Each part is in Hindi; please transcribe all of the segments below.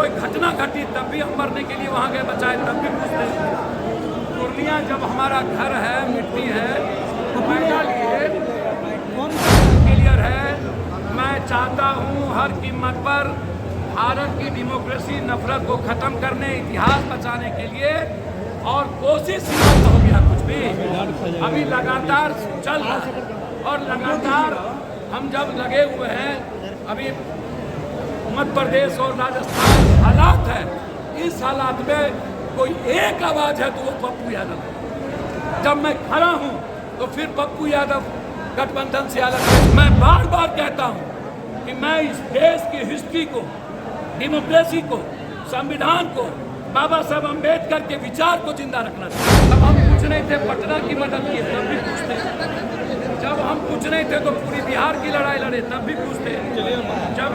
कोई घटना घटी तब भी हम मरने के लिए वहाँ गए, बचाए तब भी पूछते हैं। पूर्णिया जब हमारा घर है, मिट्टी है, पैदा लिए क्लियर है। मैं चाहता हूँ हर कीमत पर भारत की डेमोक्रेसी नफरत को खत्म करने, इतिहास बचाने के लिए, और कोशिश नहीं हो गया कुछ भी अभी लगातार चल रहा है। और लगातार हम जब लगे हुए हैं, अभी मध्य प्रदेश और राजस्थान हालात है, इस हालात में कोई एक आवाज है तो वो पप्पू यादव है। जब मैं खड़ा हूँ तो फिर पप्पू यादव गठबंधन से अलग है। मैं बार बार कहता हूँ कि मैं इस देश की हिस्ट्री को, डेमोक्रेसी को, संविधान को, बाबा साहब अम्बेडकर के विचार को जिंदा रखना चाहिए। तब हम कुछ नहीं थे, पटना की मदद किए तब भी पूछते। जब हम कुछ नहीं थे तो पूरी बिहार की लड़ाई लड़े तब भी पूछते।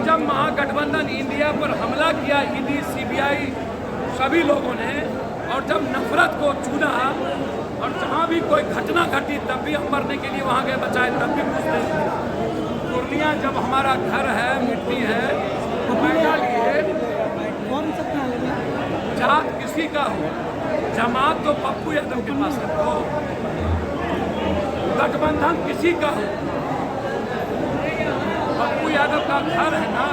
जब महागठबंधन इंडिया पर हमला किया, ईडी, सीबीआई सभी लोगों ने, और जब नफरत को चुना और जहाँ भी कोई घटना घटी तब भी हम मरने के लिए वहाँ गए, बचाए तब भी पूछते। पूर्णिया जब हमारा घर है, मिट्टी है, पैदा लिए जात किसी का हो, जमात तो पप्पू यादव के पास है, तो गठबंधन किसी का हो, पप्पू यादव का घर है ना,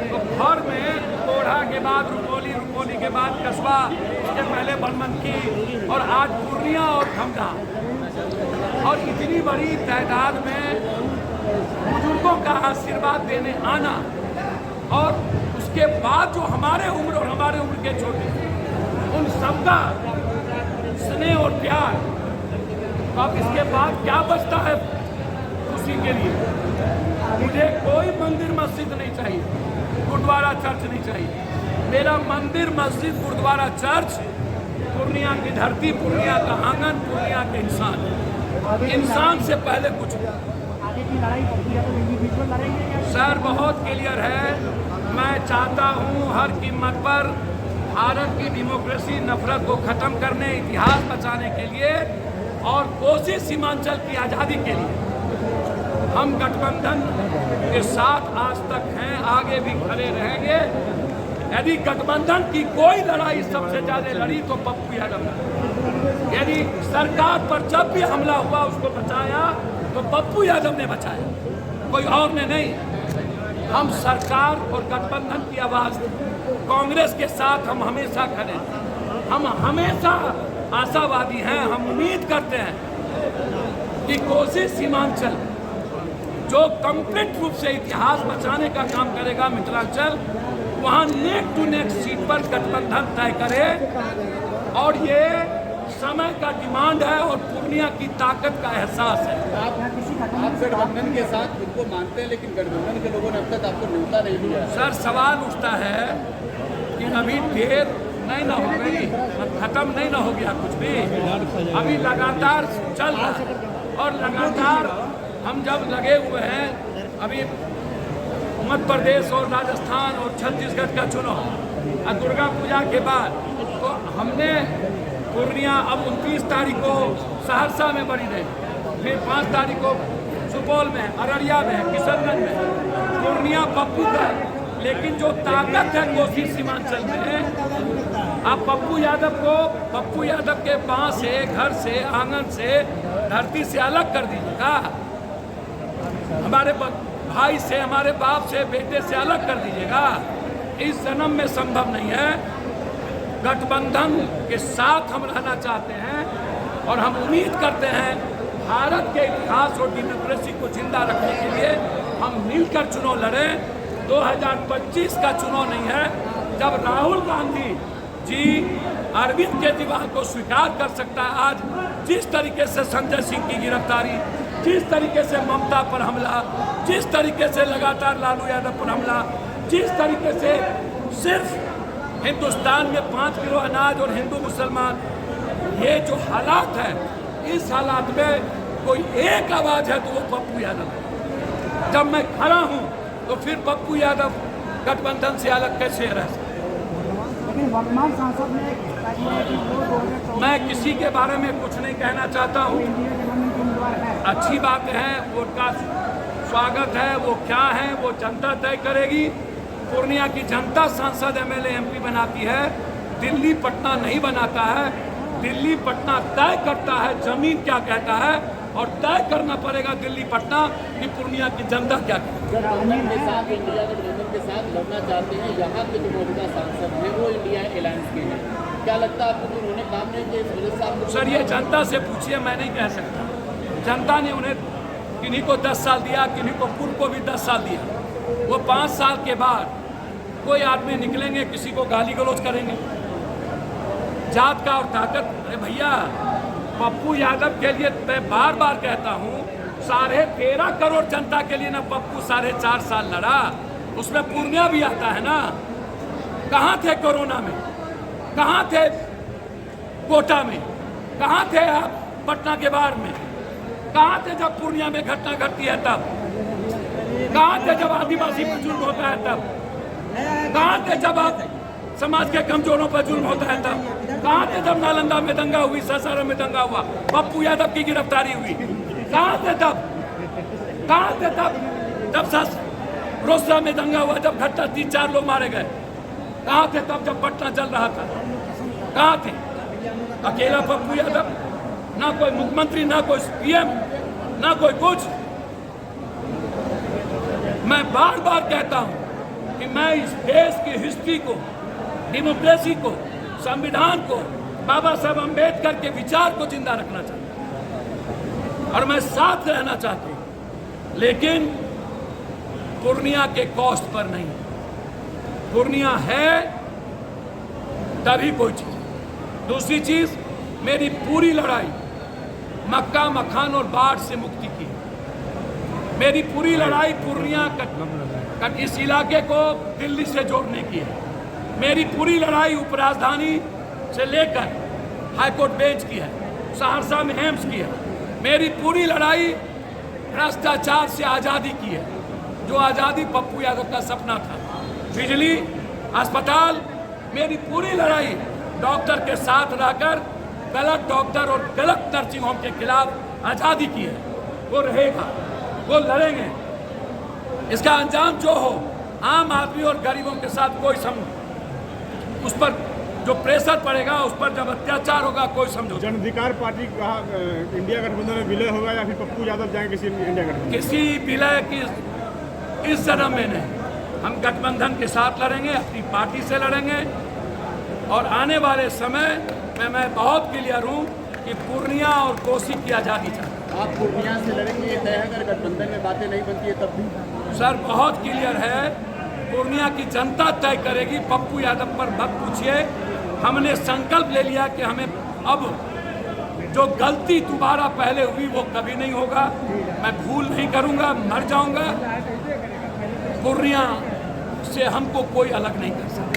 तो घर में कोढ़ा के बाद रुपौली, रुपौली के बाद कस्बा, उसके पहले बनमनखी और आज पूर्णिया और खमदा, और इतनी बड़ी तादाद में बुजुर्गों का आशीर्वाद देने आना, और उसके बाद जो हमारे उम्र और हमारे उम्र के छोटे, उन सबका स्नेह और प्यार, तो अब इसके बाद क्या बचता है खुशी के लिए? मुझे कोई मंदिर मस्जिद नहीं चाहिए, गुरुद्वारा चर्च नहीं चाहिए। मेरा मंदिर मस्जिद गुरुद्वारा चर्च पूर्णिया की धरती, पूर्णिया का आंगन, पूर्णिया के इंसान से पहले कुछ। सर बहुत क्लियर है, मैं चाहता हूँ हर कीमत पर भारत की डेमोक्रेसी नफरत को खत्म करने, इतिहास बचाने के लिए, और कोसी सीमांचल की आज़ादी के लिए हम गठबंधन के साथ आज तक हैं, आगे भी खड़े रहेंगे। यदि गठबंधन की कोई लड़ाई सबसे ज़्यादा लड़ी तो पप्पू यादव ने। यदि सरकार पर जब भी हमला हुआ उसको बचाया तो पप्पू यादव ने बचाया, कोई और ने नहीं। हम सरकार और गठबंधन की आवाज़, कांग्रेस के साथ हम हमेशा खड़े हैं। हम हमेशा आशावादी हैं। हम उम्मीद करते हैं कि कोसी सीमांचल जो कंप्लीट रूप से इतिहास बचाने का काम करेगा, मिथिलांचल, वहाँ नेक टू नेक सीट पर गठबंधन तय करे। और ये समय का डिमांड है और पूर्णिया की ताकत का एहसास है। आप गठबंधन के साथ उनको मानते हैं, लेकिन गठबंधन के लोगों ने अब तक आपको न्योता नहीं दिया। सर सवाल उठता है कि अभी देर नहीं ना हो गई, खत्म नहीं ना हो गया कुछ भी, अभी लगातार चल रहा है। और लगातार हम जब लगे हुए हैं, अभी मध्य प्रदेश और राजस्थान और छत्तीसगढ़ का चुनाव, दुर्गा पूजा के बाद तो हमने पूर्णिया अब 29 तारीख को सहरसा में बड़ी रही, फिर 5 तारीख को सुपौल में, अररिया में, किशनगंज में, पूर्णिया पप्पू का। लेकिन जो ताकत है कोसी सीमांचल में, आप पप्पू यादव को, पप्पू यादव के बाँ से, घर से, आंगन से, धरती से अलग कर दीजिएगा, हमारे भाई से, हमारे बाप से, बेटे से अलग कर दीजिएगा। इस जन्म में संभव नहीं है। गठबंधन के साथ हम रहना चाहते हैं और हम उम्मीद करते हैं भारत के इतिहास और डेमोक्रेसी को जिंदा रखने के लिए हम मिलकर चुनाव लड़ें। 2025 का चुनाव नहीं है जब राहुल गांधी जी अरविंद केजरीवाल को स्वीकार कर सकता है। आज जिस तरीके से संजय सिंह की गिरफ्तारी, जिस तरीके से ममता पर हमला, जिस तरीके से लगातार लालू यादव पर हमला, जिस तरीके से सिर्फ हिंदुस्तान में 5 किलो अनाज और हिंदू मुसलमान, ये जो हालात है, इस हालात में कोई एक आवाज़ है तो वो पप्पू यादव है। जब मैं खड़ा हूँ तो फिर पप्पू यादव गठबंधन से अलग कैसे रह सकते? मैं किसी के बारे में कुछ नहीं कहना चाहता हूँ। अच्छी बातें हैं, उनका स्वागत है, वो क्या है वो जनता तय करेगी। पूर्णिया की जनता सांसद एमएलए एमपी बनाती है, दिल्ली पटना नहीं बनाता है। दिल्ली पटना तय करता है जमीन क्या कहता है, और तय करना पड़ेगा दिल्ली पटना कि पूर्णिया की जनता क्या कहती है। गठबंधन के साथ, इंडिया गठबंधन के साथ लड़ना चाहते हैं, यहाँ के जो मौजूदा सांसद हैं वो इंडिया अलायंस के हैं। क्या लगता है आपको कि उन्होंने काम नहीं किया, इस वजह से आपको? सर ये जनता से पूछिए, मैं नहीं कह सकता। जनता ने उन्हें किन्हीं को 10 साल दिया, किन्हीं को पूर्व को भी 10 साल दिया। वो 5 साल के बाद कोई आदमी निकलेंगे, किसी को गाली गलौज करेंगे, जात का और ताकत। अरे भैया, पप्पू यादव के लिए मैं बार बार कहता हूँ, 13.5 करोड़ जनता के लिए ना पप्पू 4.5 साल लड़ा, उसमें पूर्णिया भी आता है ना। कहाँ थे कोरोना में, कहाँ थे कोटा में, कहाँ थे आप पटना के बाढ़ में, कहाँ थे जब पूर्णिया में घटना घटती है तब, कहाँ थे जब आदिवासी पर जुल्म होता है तब, कहाँ थे जब आप समाज के कमजोरों पर जुल्म होता है तब, कहाँ थे जब नालंदा में दंगा हुई, सासाराम में दंगा हुआ, पप्पू यादव की गिरफ्तारी हुई, कहाँ थे तब, कहाँ थे तब जब रोसड़ा में दंगा हुआ, जब घटना 3-4 लोग मारे गए, कहाँ थे तब जब पटना चल रहा था, कहाँ थे? अकेला पप्पू यादव, ना कोई मुख्यमंत्री, ना कोई पीएम, ना कोई कुछ। मैं बार बार कहता हूं कि मैं इस देश की हिस्ट्री को, डेमोक्रेसी को, संविधान को, बाबा साहब अम्बेडकर के विचार को जिंदा रखना चाहता हूं और मैं साथ रहना चाहता हूं, लेकिन पूर्णिया के कॉस्ट पर नहीं। पूर्णिया है तभी कोई चीज। दूसरी चीज, मेरी पूरी लड़ाई मक्का मखान और बाढ़ से मुक्ति की। मेरी पूरी लड़ाई पूर्णिया इस इलाके को दिल्ली से जोड़ने की है। मेरी पूरी लड़ाई उपराजधानी से लेकर हाईकोर्ट बेंच की है, सहरसा में एम्स की है। मेरी पूरी लड़ाई भ्रष्टाचार से आज़ादी की है, जो आज़ादी पप्पू यादव का सपना था। बिजली, अस्पताल, मेरी पूरी लड़ाई डॉक्टर के साथ रहकर गलत डॉक्टर और गलत नर्सिंग होम के खिलाफ आज़ादी की है। वो रहेगा, वो लड़ेंगे। इसका अंजाम जो हो, आम आदमी और गरीबों के साथ कोई उस पर जो प्रेशर पड़ेगा, उस पर जब अत्याचार होगा, कोई समझो। जन अधिकार पार्टी कहा इंडिया गठबंधन में विलय होगा या फिर पप्पू यादव जाएंगे किसी इंडिया गठबंधन? किसी विलय की इस जन्म में नहीं। हम गठबंधन के साथ लड़ेंगे, अपनी पार्टी से लड़ेंगे, और आने वाले समय में मैं बहुत क्लियर हूँ कि पूर्णिया और कोसी की आज़ादी चाहता। आप पूर्णिया से लड़ेंगे, ये तय है। अगर गठबंधन में बातें नहीं बनती है तब भी? सर बहुत क्लियर है, पूर्णिया की जनता तय करेगी। पप्पू यादव पर मत पूछिए। हमने संकल्प ले लिया कि हमें अब जो गलती दोबारा पहले हुई वो कभी नहीं होगा। मैं भूल नहीं करूंगा, मर जाऊंगा। पूर्णिया से हमको कोई अलग नहीं कर सकता।